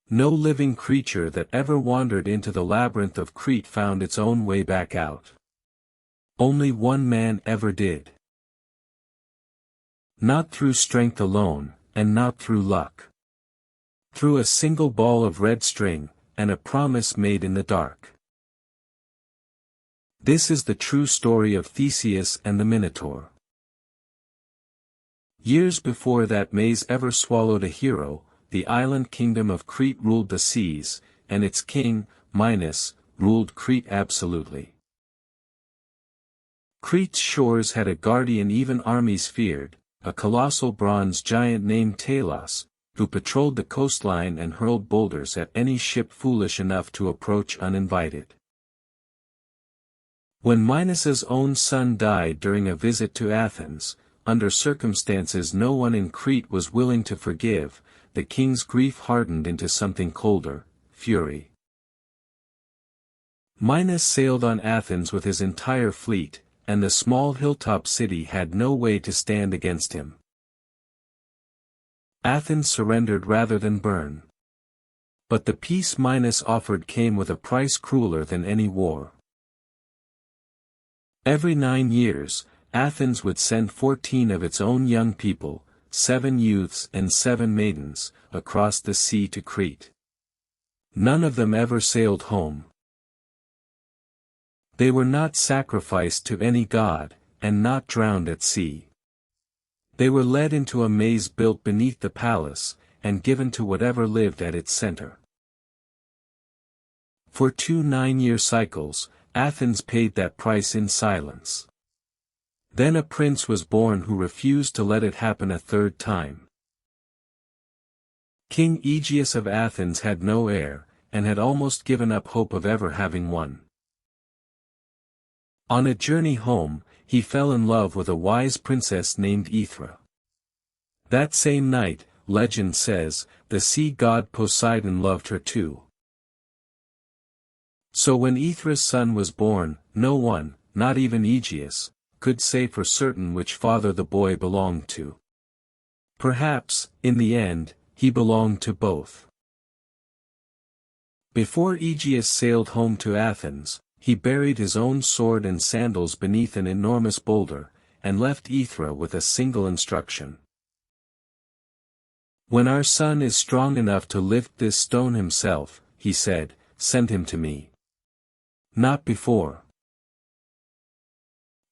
No living creature that ever wandered into the labyrinth of Crete found its own way back out. Only one man ever did. Not through strength alone, and not through luck. Through a single ball of red string, and a promise made in the dark. This is the true story of Theseus and the Minotaur. Years before that maze ever swallowed a hero, the island kingdom of Crete ruled the seas, and its king, Minos, ruled Crete absolutely. Crete's shores had a guardian even armies feared, a colossal bronze giant named Talos, who patrolled the coastline and hurled boulders at any ship foolish enough to approach uninvited. When Minos's own son died during a visit to Athens, under circumstances no one in Crete was willing to forgive, the king's grief hardened into something colder, fury. Minos sailed on Athens with his entire fleet, and the small hilltop city had no way to stand against him. Athens surrendered rather than burn. But the peace Minos offered came with a price crueler than any war. Every 9 years, Athens would send 14 of its own young people, 7 youths and 7 maidens, across the sea to Crete. None of them ever sailed home. They were not sacrificed to any god, and not drowned at sea. They were led into a maze built beneath the palace, and given to whatever lived at its center. For 2 9-year cycles, Athens paid that price in silence. Then a prince was born who refused to let it happen a 3rd time. King Aegeus of Athens had no heir, and had almost given up hope of ever having one. On a journey home, he fell in love with a wise princess named Aethra. That same night, legend says, the sea god Poseidon loved her too. So when Aethra's son was born, no one, not even Aegeus, could say for certain which father the boy belonged to. Perhaps, in the end, he belonged to both. Before Aegeus sailed home to Athens, he buried his own sword and sandals beneath an enormous boulder, and left Aethra with a single instruction. When our son is strong enough to lift this stone himself, he said, send him to me. Not before.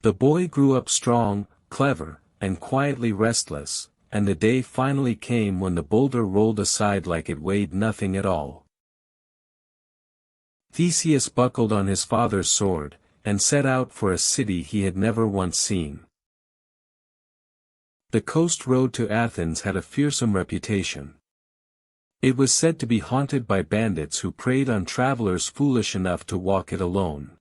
The boy grew up strong, clever, and quietly restless, and the day finally came when the boulder rolled aside like it weighed nothing at all. Theseus buckled on his father's sword, and set out for a city he had never once seen. The coast road to Athens had a fearsome reputation. It was said to be haunted by bandits who preyed on travelers foolish enough to walk it alone.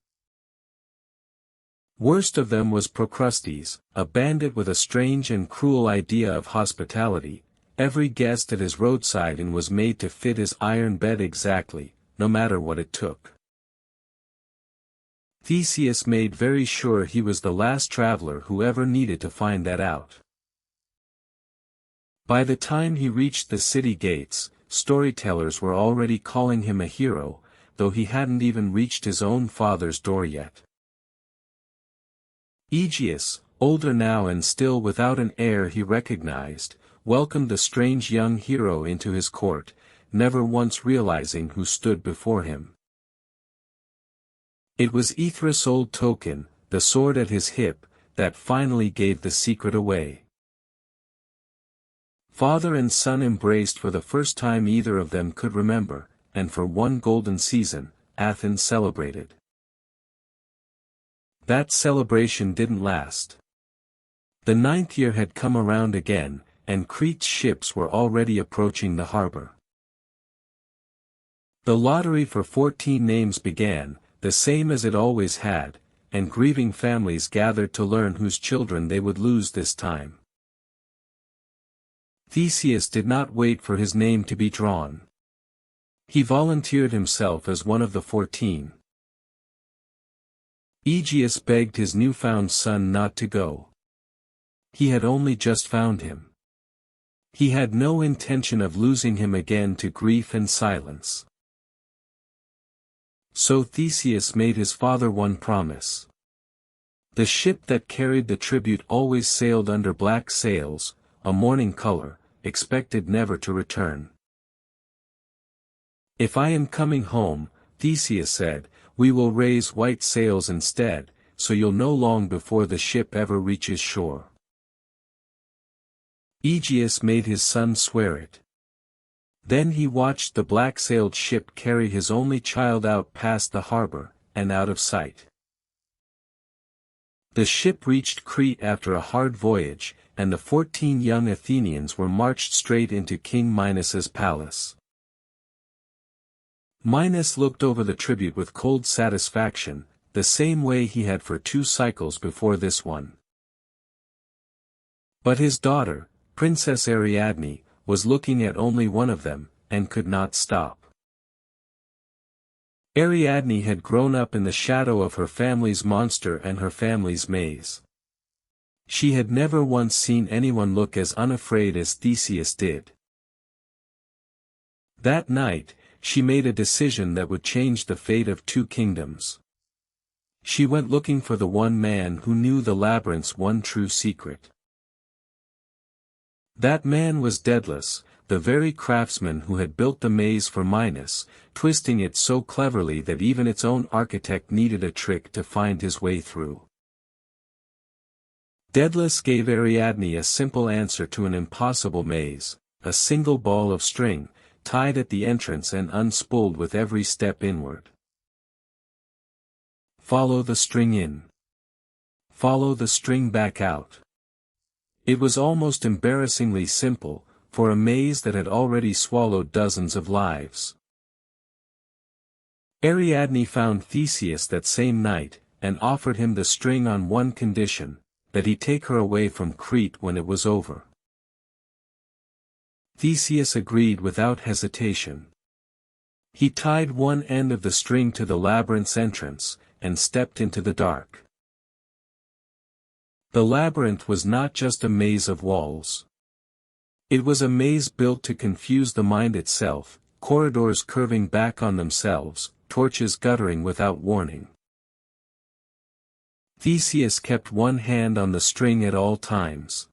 Worst of them was Procrustes, a bandit with a strange and cruel idea of hospitality. Every guest at his roadside inn was made to fit his iron bed exactly, no matter what it took. Theseus made very sure he was the last traveler who ever needed to find that out. By the time he reached the city gates, storytellers were already calling him a hero, though he hadn't even reached his own father's door yet. Aegeus, older now and still without an heir he recognized, welcomed the strange young hero into his court, never once realizing who stood before him. It was Aethra's old token, the sword at his hip, that finally gave the secret away. Father and son embraced for the first time either of them could remember, and for one golden season, Athens celebrated. That celebration didn't last. The 9th year had come around again, and Crete's ships were already approaching the harbor. The lottery for 14 names began, the same as it always had, and grieving families gathered to learn whose children they would lose this time. Theseus did not wait for his name to be drawn. He volunteered himself as one of the 14. Aegeus begged his newfound son not to go. He had only just found him. He had no intention of losing him again to grief and silence. So Theseus made his father one promise. The ship that carried the tribute always sailed under black sails, a mourning color, expected never to return. "If I am coming home," Theseus said, "we will raise white sails instead, so you'll know long before the ship ever reaches shore." Aegeus made his son swear it. Then he watched the black-sailed ship carry his only child out past the harbor, and out of sight. The ship reached Crete after a hard voyage, and the 14 young Athenians were marched straight into King Minos's palace. Minos looked over the tribute with cold satisfaction, the same way he had for 2 cycles before this one. But his daughter, Princess Ariadne, was looking at only one of them, and could not stop. Ariadne had grown up in the shadow of her family's monster and her family's maze. She had never once seen anyone look as unafraid as Theseus did. That night, she made a decision that would change the fate of 2 kingdoms. She went looking for the one man who knew the labyrinth's one true secret. That man was Daedalus, the very craftsman who had built the maze for Minos, twisting it so cleverly that even its own architect needed a trick to find his way through. Daedalus gave Ariadne a simple answer to an impossible maze: a single ball of string, tied at the entrance and unspooled with every step inward. Follow the string in. Follow the string back out. It was almost embarrassingly simple, for a maze that had already swallowed dozens of lives. Ariadne found Theseus that same night, and offered him the string on one condition: that he take her away from Crete when it was over. Theseus agreed without hesitation. He tied one end of the string to the labyrinth's entrance, and stepped into the dark. The labyrinth was not just a maze of walls. It was a maze built to confuse the mind itself, corridors curving back on themselves, torches guttering without warning. Theseus kept one hand on the string at all times.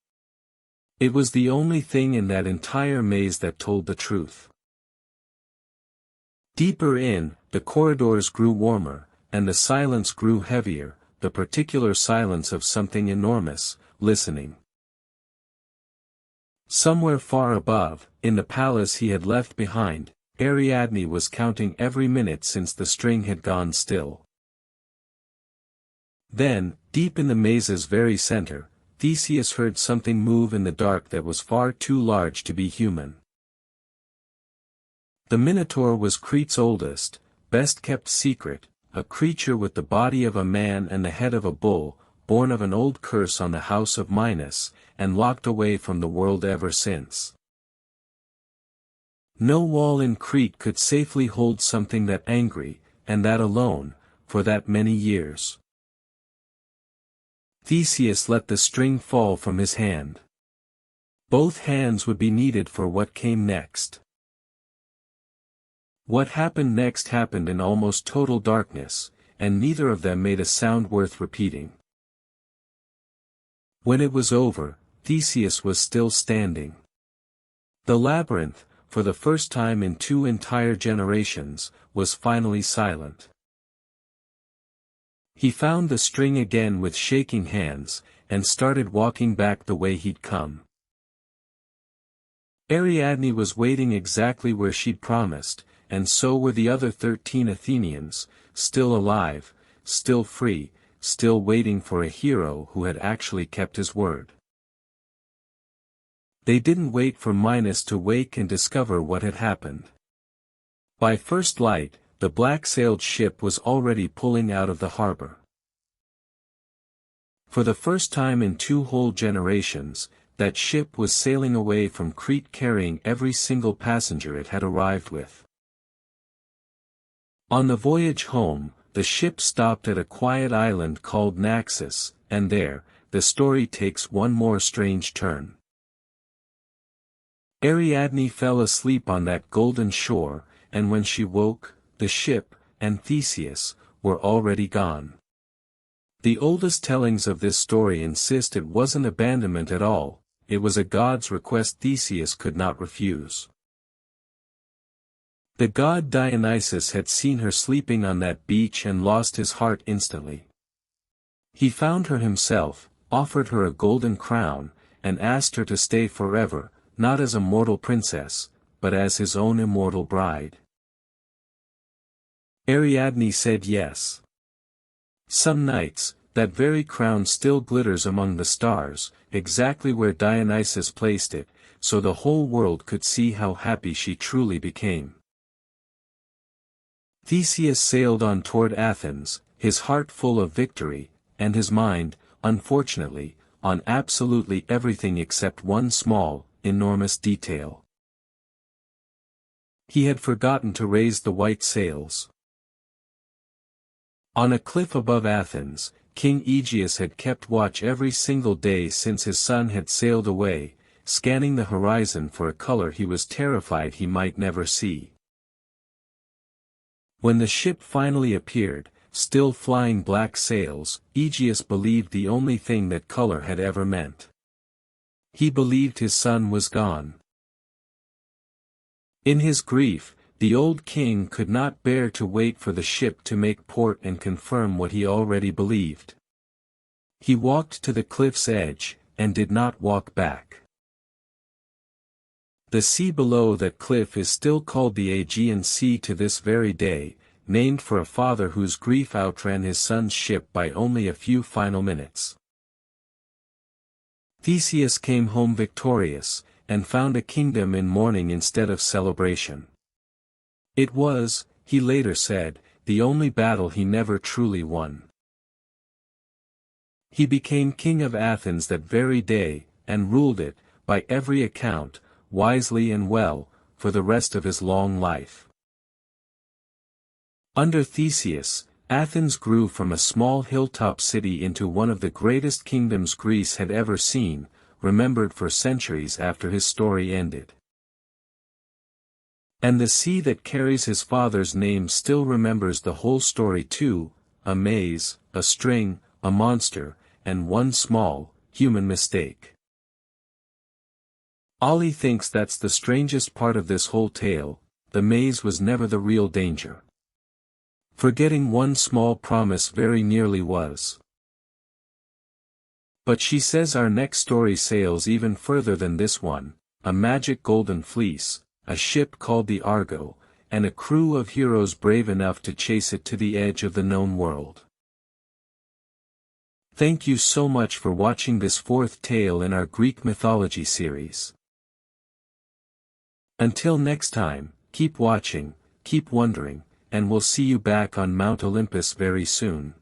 It was the only thing in that entire maze that told the truth. Deeper in, the corridors grew warmer, and the silence grew heavier, the particular silence of something enormous, listening. Somewhere far above, in the palace he had left behind, Ariadne was counting every minute since the string had gone still. Then, deep in the maze's very center, Theseus heard something move in the dark that was far too large to be human. The Minotaur was Crete's oldest, best-kept secret, a creature with the body of a man and the head of a bull, born of an old curse on the house of Minos, and locked away from the world ever since. No wall in Crete could safely hold something that angry, and that alone, for that many years. Theseus let the string fall from his hand. Both hands would be needed for what came next. What happened next happened in almost total darkness, and neither of them made a sound worth repeating. When it was over, Theseus was still standing. The labyrinth, for the first time in 2 entire generations, was finally silent. He found the string again with shaking hands, and started walking back the way he'd come. Ariadne was waiting exactly where she'd promised, and so were the other 13 Athenians, still alive, still free, still waiting for a hero who had actually kept his word. They didn't wait for Minos to wake and discover what had happened. By first light, the black-sailed ship was already pulling out of the harbor. For the first time in 2 whole generations, that ship was sailing away from Crete carrying every single passenger it had arrived with. On the voyage home, the ship stopped at a quiet island called Naxos, and there, the story takes one more strange turn. Ariadne fell asleep on that golden shore, and when she woke, the ship, and Theseus, were already gone. The oldest tellings of this story insist it wasn't abandonment at all, it was a god's request Theseus could not refuse. The god Dionysus had seen her sleeping on that beach and lost his heart instantly. He found her himself, offered her a golden crown, and asked her to stay forever, not as a mortal princess, but as his own immortal bride. Ariadne said yes. Some nights, that very crown still glitters among the stars, exactly where Dionysus placed it, so the whole world could see how happy she truly became. Theseus sailed on toward Athens, his heart full of victory, and his mind, unfortunately, on absolutely everything except one small, enormous detail. He had forgotten to raise the white sails. On a cliff above Athens, King Aegeus had kept watch every single day since his son had sailed away, scanning the horizon for a color he was terrified he might never see. When the ship finally appeared, still flying black sails, Aegeus believed the only thing that color had ever meant. He believed his son was gone. In his grief, the old king could not bear to wait for the ship to make port and confirm what he already believed. He walked to the cliff's edge, and did not walk back. The sea below that cliff is still called the Aegean Sea to this very day, named for a father whose grief outran his son's ship by only a few final minutes. Theseus came home victorious, and found a kingdom in mourning instead of celebration. It was, he later said, the only battle he never truly won. He became king of Athens that very day, and ruled it, by every account, wisely and well, for the rest of his long life. Under Theseus, Athens grew from a small hilltop city into one of the greatest kingdoms Greece had ever seen, remembered for centuries after his story ended. And the sea that carries his father's name still remembers the whole story too, a maze, a string, a monster, and one small, human mistake. Ollie thinks that's the strangest part of this whole tale, the maze was never the real danger. Forgetting one small promise very nearly was. But she says our next story sails even further than this one, a magic golden fleece, a ship called the Argo, and a crew of heroes brave enough to chase it to the edge of the known world. Thank you so much for watching this fourth tale in our Greek mythology series. Until next time, keep watching, keep wondering, and we'll see you back on Mount Olympus very soon.